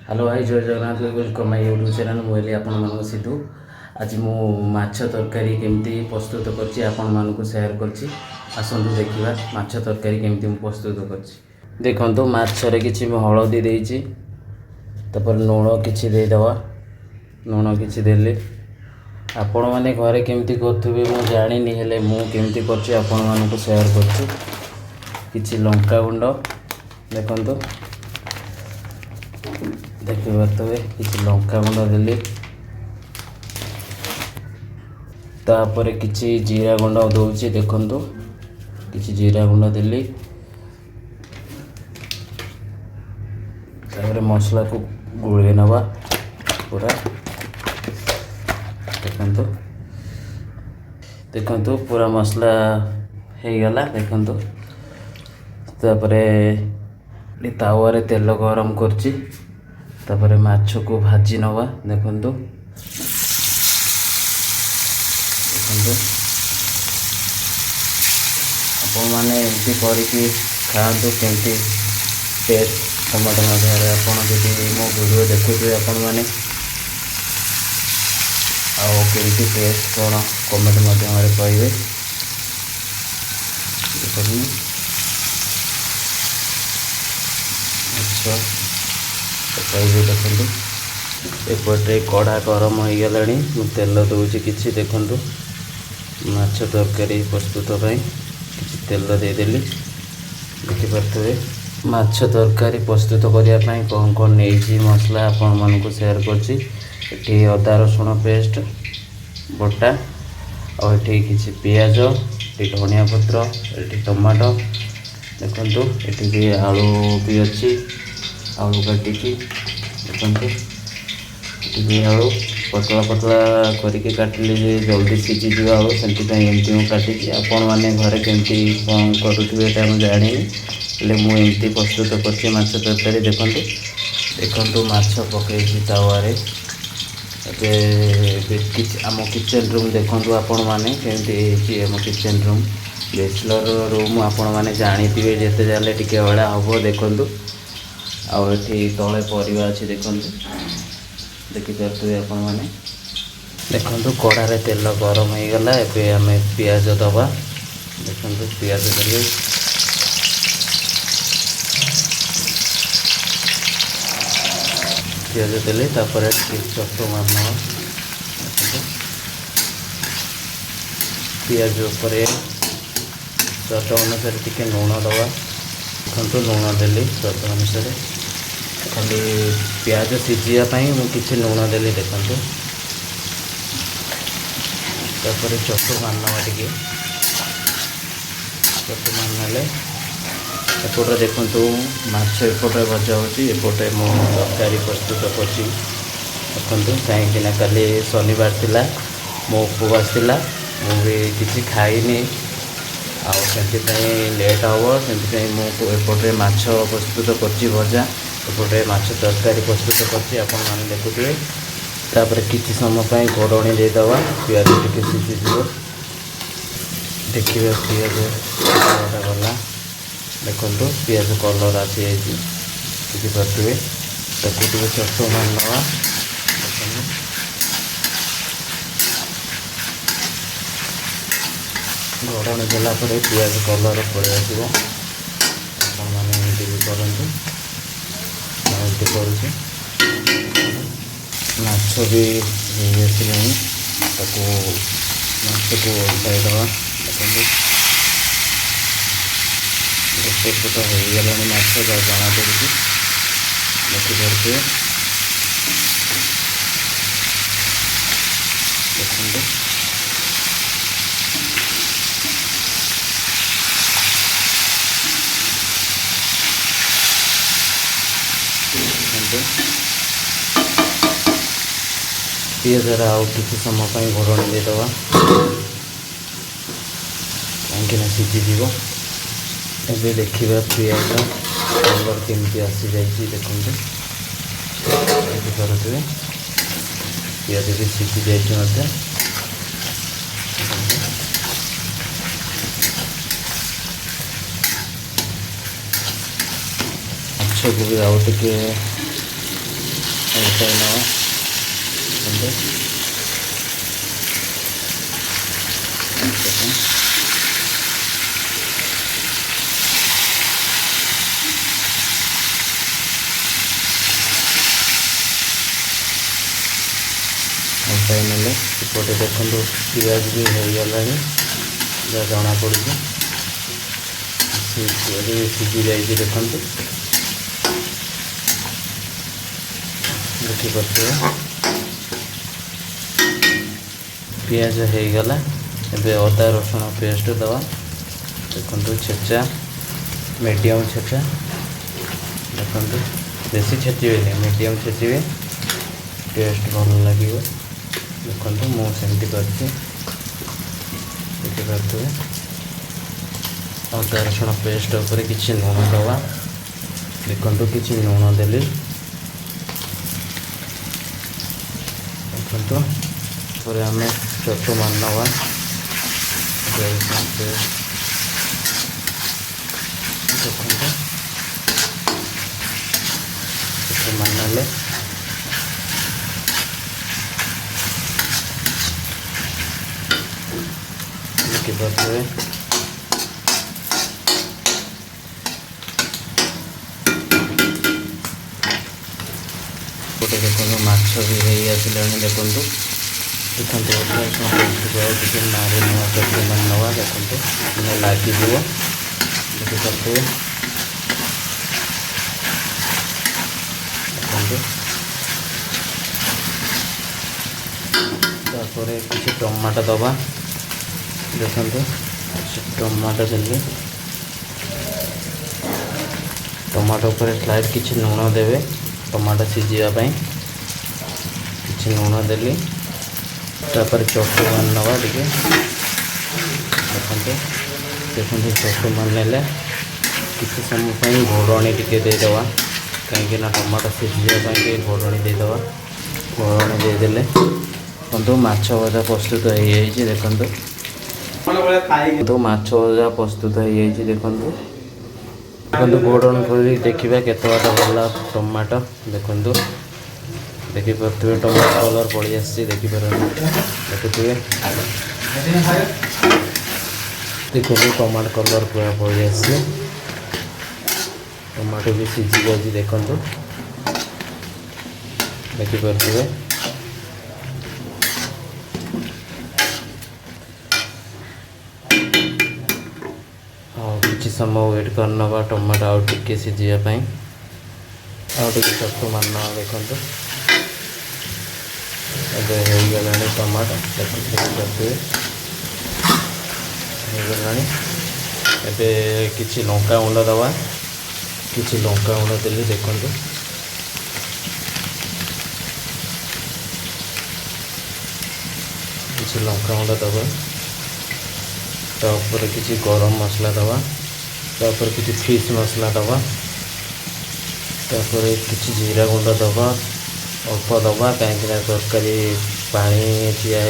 Hello भाई जय Jagannath welcome my YouTube channel मुझे आपण सिद्धू आज मु माछ तरकारी केमती प्रस्तुत करछि आपण मानकु शेयर करछि आसंतु देखिबा माछ तरकारी केमती मु प्रस्तुत करछि देखंतु माछरे किछि हळदी देइछि तापर लूण किछि दे दवा लूण किछि देले आपण माने घरे केमती करथुबे मु जानिनी हेले मु केमती करछि आपण मानकु शेयर करछि किछि लंका गुंड देखंतु देखि पारे किसी लंका गुंड देली तापर किसी जीरा गुंड दौची देखंतु किसी जीरा गुंड देली तापर मसला को गोळे नवा पूरा देखंतु देखंतु पूरा मसला हे गला देखंतु तापर तावारे तेल गरम करछि तापर माछ को भाजी नवा देखंतु देखंतु आपण माने एमती करिकि खांतु केमती टेस्ट टमाटो मध्य आपण जदि मो वीडियो देखुथे आपण माने आ केमती टेस्ट कोन कमेंट माध्यम रे कहबे देखंतु अच्छा कहबे देखंतु एपटे कड़ा गरम हो गलानी मु तेल दउची किछि देखंतु माछ तरकारी प्रस्तुत पई किछि तेल दे देली देखि परथवे माछ तरकारी प्रस्तुत करिया पई कोन कोन नेइछि मसला आपण मन को शेयर करछि एठी अदा रसुण पेस्ट बटा और एठी किछि प्याज एठी धनिया पत्र एठी टमाटो देखंतु एठी भी आलू भी अछि आलू काटिकी देखते ये आलू पतला पतला करके काटिले जल्दी सीझीज आलू सेमती काटी आपण मैंने घरे केमती कौन करुवे जानी हेल्ले मुझे प्रस्तुत कर माछ तरकारी देखते देखते माछ पकई तावे आम किचन रूम देखु आपण मैंने केमती आम किचन रूम बैचलर रूम आपण मैंने जानी जिते जाले टिके अड़ा हम देखु आठी तले परिवा अच्छी देखते देखिपे आपण मैंने देखु कड़ारे तेल गरम हो गला एबे आम पियाज दबा देखु पियाज देले पियाज देले तापर चटो मारना पियाज उपर चट अनुसार टिके लुण दबा देखु लुण देली चट अनुसार खाली प्याज सीझापी मुझे लुण देली देखते तापर चटु मारना टे चटु मारने एपटे देखु माछ एपटे भजा होपटे मो तरकारी प्रस्तुत कर देखु कहीं काली शनिवार थिला मो उपवास थिला मुझे किसी खाईनी आपाई लेट हम से एपटे माछ प्रस्तुत कर भजा एपटे माछ तरकारी प्रस्तुत कर देखुए तापर किसी समय घोड़णी देदवा पियाज टिके सीझीज देखिए पियाज गला देखु पियाज कलर आसी देखिपे ताकू टे चटो मारना घोड़णी देलापर पियाज कलर पड़े आसो भी करूँ करुँ माछ भी आसला माछ को उल्टाईदवा देखते गोटे पट हो गला माछ जना पड़ी देखिपे देखते पियाज आउ किसी समय घोड़णी देदवा कहीं सीझीज एबे देखिए पियाज कलर केमती आसी जाइए देखते देखिपे पियाज भी सीझी जाइए माछ को भी आउ टे उल्टाई नवा उल्टाई नेले सेपटे देखो पियाज भी हो गला जहाँ जना पड़ी सीझी जाए देखो देखिपे पियाज हो गला एबे अदा रसुण पेस्ट दवा देखो छेचा मीडियम छेचा देखो बेसी छेचे मीडियम छेचे टेस्ट भल लगे देखो मुझे करती देखिपे अदा रसुण पेस्ट उपर किसी लुण दवा देखो किसी लुण देली देखो आम चटु मानवा देखो चटु मानले देखिपे गोटे देखो माछ भी हो आसला देखो देखो किसी नारी नवा चटनी मान नवा देखो लगे देखिपे तापर किसी टमाटो दबा देखो टमाटो देली टमाटो पर स्लाइड किसी लुण देवे टमाटो सीझापी किसी लुण देली तापर चटु मान नवा टे देखो देखो चटु मान ने किसी समय घोड़णी टे देदेवा कहीं टमाटो सीझापी घोड़णी देदेवा घोड़णी देदेले देखो माछ भजा प्रस्तुत हो देखो तो माछ भजा प्रस्तुत हो देखो देखो घोड़न कर देखा केत बाटा भला टमाटो देखो देखिपे टमाटो कलर पड़ी आस देखिपे देखुए देखो टमाटो कलर पूरा पड़ी आस टमाटो भी सीझी जाए देखो देखिपे किसी समय वेट करना टमाटो आउ टे सीझापी आउ टे चटु मान देखो एबे हो गला टमाटो देखिए होगला एबे किसी लंका गुंड दवा किसी लंका गुंड देली देखो किसी लंका गुंड दवा तापर किसी गरम मसला दवा तापर किसी फिश मसला दवा तापर किसी जीरा गुंड दवा अल्प दबा कहीं तरकारी पानी ठिया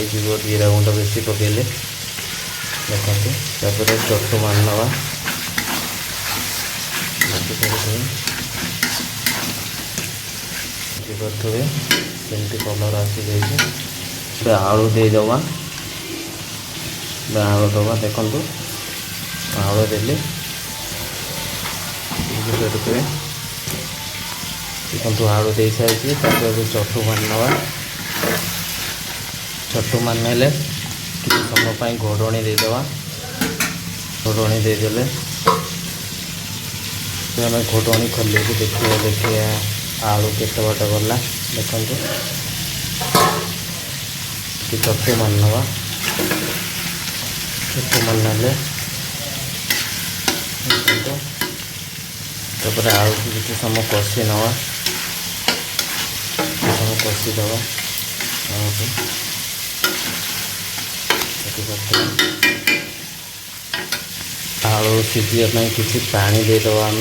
जीरा गुंड बेसी पकड़े देखो तापर चटु मान नवा देखिपे केमती कलर आसी जाए आलू देदवा आलू दबा देखो आलू देली देखिपे देखो आलू दे सारी चटु मान नवा चटु मान ने किसी समय घोड़णी देदेवा घोड़णी देदेले आम घोड़णी खोल देखिए आलू केत बाट गला देखो चटु मान नवा चटु मान ने तापर आलू किसी समय कषि नवा कषि दवा आलू सीझापी किसी पानी देदवा आम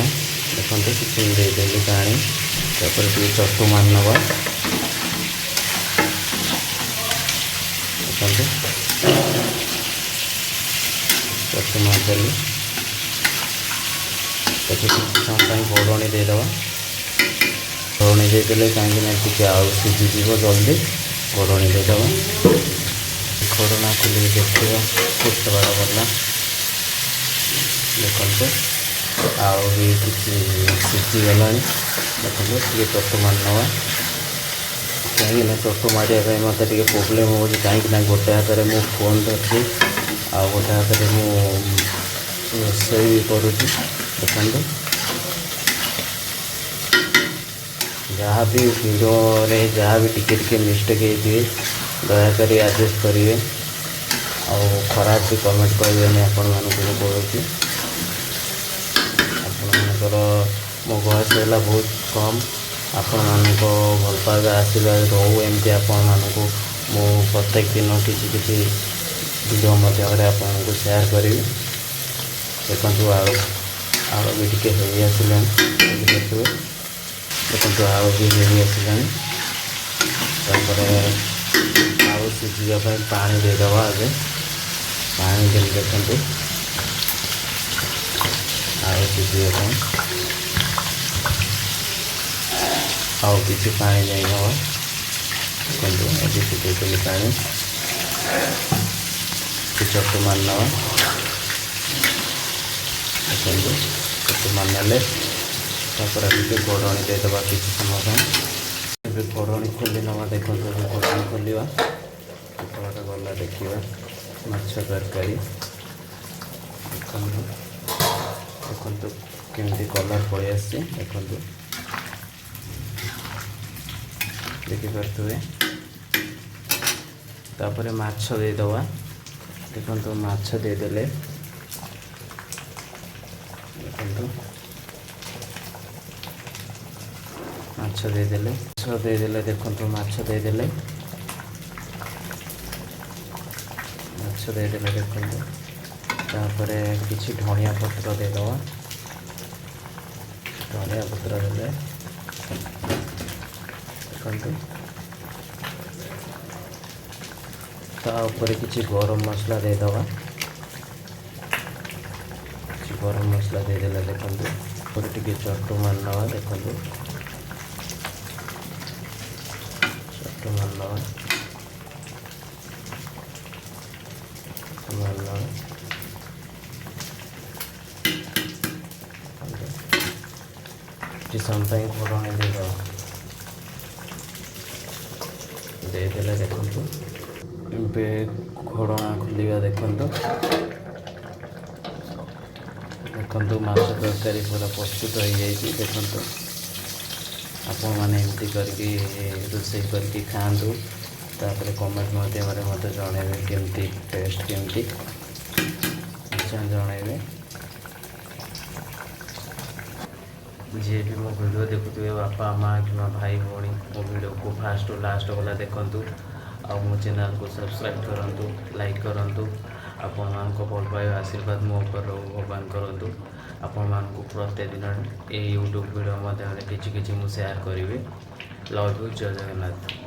देखो किसी देदेली पानी तापर चटु मान नवा देखो चटु मारदेली किसी समय घोड़णी देदवा ଘୋଡ଼ଣି ଦେଇଦେଲେ କାହିଁକିନା ଟିକେ ଆଳୁ ସିଝିଯିବ ଜଲ୍ଦି। ଘୋଡ଼ଣି ଦେଇଦେବା। ଘୋଡ଼ଣା ଖୋଲିକି ଦେଖିବା କେତେ ବାଟ ଗଲା। ଦେଖନ୍ତୁ ଆଳୁ ବି କିଛି ସିଝିଗଲାଣି। ଦେଖନ୍ତୁ ଟିକେ ଚଟୁ ମାରିନେବା। କାହିଁକିନା ଚଟୁ ମାରିବା ପାଇଁ ମୋତେ ଟିକେ ପ୍ରୋବ୍ଲେମ୍ ହେଉଛି, କାହିଁକିନା ଗୋଟେ ହାତରେ ମୁଁ ଫୋନ୍ ଧରିଛି ଆଉ ଗୋଟେ ହାତରେ ମୁଁ ରୋଷେଇ ବି କରୁଛି। ଦେଖନ୍ତୁ ଯାହା ବି ଭିଡ଼ିଓରେ ଯାହା ବି ଟିକେ ଟିକେ ମିଷ୍ଟେକ୍ ହେଇଥିବେ ଦୟାକରି ଆଡ଼ଜଷ୍ଟ କରିବେ। ଆଉ ଖରାପ ବି କମେଣ୍ଟ କରିବେନି, ଆପଣମାନଙ୍କୁ ମୁଁ କହୁଛି। ଆପଣମାନଙ୍କର ମୋ ବୟସ ହେଲା ବହୁତ କମ୍। ଆପଣମାନଙ୍କ ଭଲ ପାଇବା ଆଶୀର୍ବାଦ ରହୁ ଏମିତି ଆପଣମାନଙ୍କୁ ମୁଁ ପ୍ରତ୍ୟେକ ଦିନ କିଛି କିଛି ଭିଡ଼ିଓ ମାଧ୍ୟମରେ ଆପଣଙ୍କୁ ସେୟାର କରିବି। ଦେଖନ୍ତୁ ଆଳୁ ବି ଟିକେ ହେଇ ଆସିଲାଣି। ଦେଖିବେ ଦେଖନ୍ତୁ ଆଳୁ ବି ହେଇ ଆସିଲାଣି। ତାପରେ ଆଳୁ ସିଝିବା ପାଇଁ ପାଣି ଦେଇଦେବା। ଆଗେ ପାଣି ଦେଲି। ଦେଖନ୍ତୁ ଆଳୁ ସିଝିବା ପାଇଁ ଆଉ କିଛି ପାଣି ଦେଇଦେବା। ଦେଖନ୍ତୁ ଏବେ ସିଝେଇଥିଲି ପାଣି। ଚଟୁ ମାରିନେବା। ଦେଖନ୍ତୁ ଚଟୁ ମାରିନେଲେ ତାପରେ ଟିକେ ଘୋଡ଼ଣି ଦେଇଦେବା କିଛି ସମୟ ପାଇଁ। ଏବେ ଘୋଡ଼ଣି ଖୋଲି ନେବା। ଦେଖନ୍ତୁ ଏବେ ଘୋଡ଼ଣି ଖୋଲିବା। କେତେବାଟ ଗଲା ଦେଖିବା। ମାଛ ତରକାରୀ ଦେଖନ୍ତୁ କେମିତି କଲର୍ ପଳେଇ ଆସିଛି। ଦେଖନ୍ତୁ ଦେଖିପାରୁଥିବେ। ତାପରେ ମାଛ ଦେଇଦେବା। ଦେଖନ୍ତୁ ମାଛ ଦେଇଦେଲେ ଦେଖନ୍ତୁ ମାଛ ଦେଇଦେଲେ ଦେଖନ୍ତୁ ମାଛ ଦେଇଦେଲେ ଦେଖନ୍ତୁ। ତାପରେ କିଛି ଧଣିଆ ପତ୍ର ଦେଇଦେବା। ଧଣିଆ ପତ୍ର ଦେଲେ ଦେଖନ୍ତୁ ତା ଉପରେ କିଛି ଗରମ ମସଲା ଦେଇଦେବା। କିଛି ଗରମ ମସଲା ଦେଇଦେଲେ ଦେଖନ୍ତୁ ଉପରେ ଟିକେ ଚଟୁ ମାରିନେବା। ଦେଖନ୍ତୁ ଚଟୁ ମାରିନେବା। କିଛି ସମୟ ପାଇଁ ଘୋଡ଼ଣି ଦେଇଦେଲେ ଦେଖନ୍ତୁ ଏବେ ଘୋଡ଼ଣା ଖୋଲିବା। ଦେଖନ୍ତୁ ମାଛ ତରକାରୀ ପୁରା ପ୍ରସ୍ତୁତ ହୋଇଯାଇଛି। ଦେଖନ୍ତୁ ଆପଣମାନେ ଏମିତି କରିକି ରୋଷେଇ କରିକି ଖାଆନ୍ତୁ। ତାପରେ କମେଣ୍ଟ ମାଧ୍ୟମରେ ମୋତେ ଜଣାଇବେ କେମିତି ଟେଷ୍ଟ କେମିତି ନିଶ୍ଚୟ ଜଣାଇବେ। ଯିଏ ବି ମୋ ଭିଡ଼ିଓ ଦେଖୁଥିବେ ବାପା ମାଆ କିମ୍ବା ଭାଇ ଭଉଣୀ ମୋ ଭିଡ଼ିଓକୁ ଫାଷ୍ଟରୁ ଲାଷ୍ଟ ଗଲା ଦେଖନ୍ତୁ। ଆଉ ମୋ ଚ୍ୟାନେଲକୁ ସବସ୍କ୍ରାଇବ୍ କରନ୍ତୁ, ଲାଇକ୍ କରନ୍ତୁ। ଆପଣମାନଙ୍କ ଭଲ ପାଇବା ଆଶୀର୍ବାଦ ମୋ ଉପରେ ଭଗବାନ କରନ୍ତୁ। ଆପଣମାନଙ୍କୁ ପ୍ରତ୍ୟେକ ଦିନ ଏହି ୟୁଟ୍ୟୁବ୍ ଭିଡ଼ିଓ ମାଧ୍ୟମରେ କିଛି କିଛି ମୁଁ ସେୟାର କରିବି। Love you. ଜୟ ଜଗନ୍ନାଥ।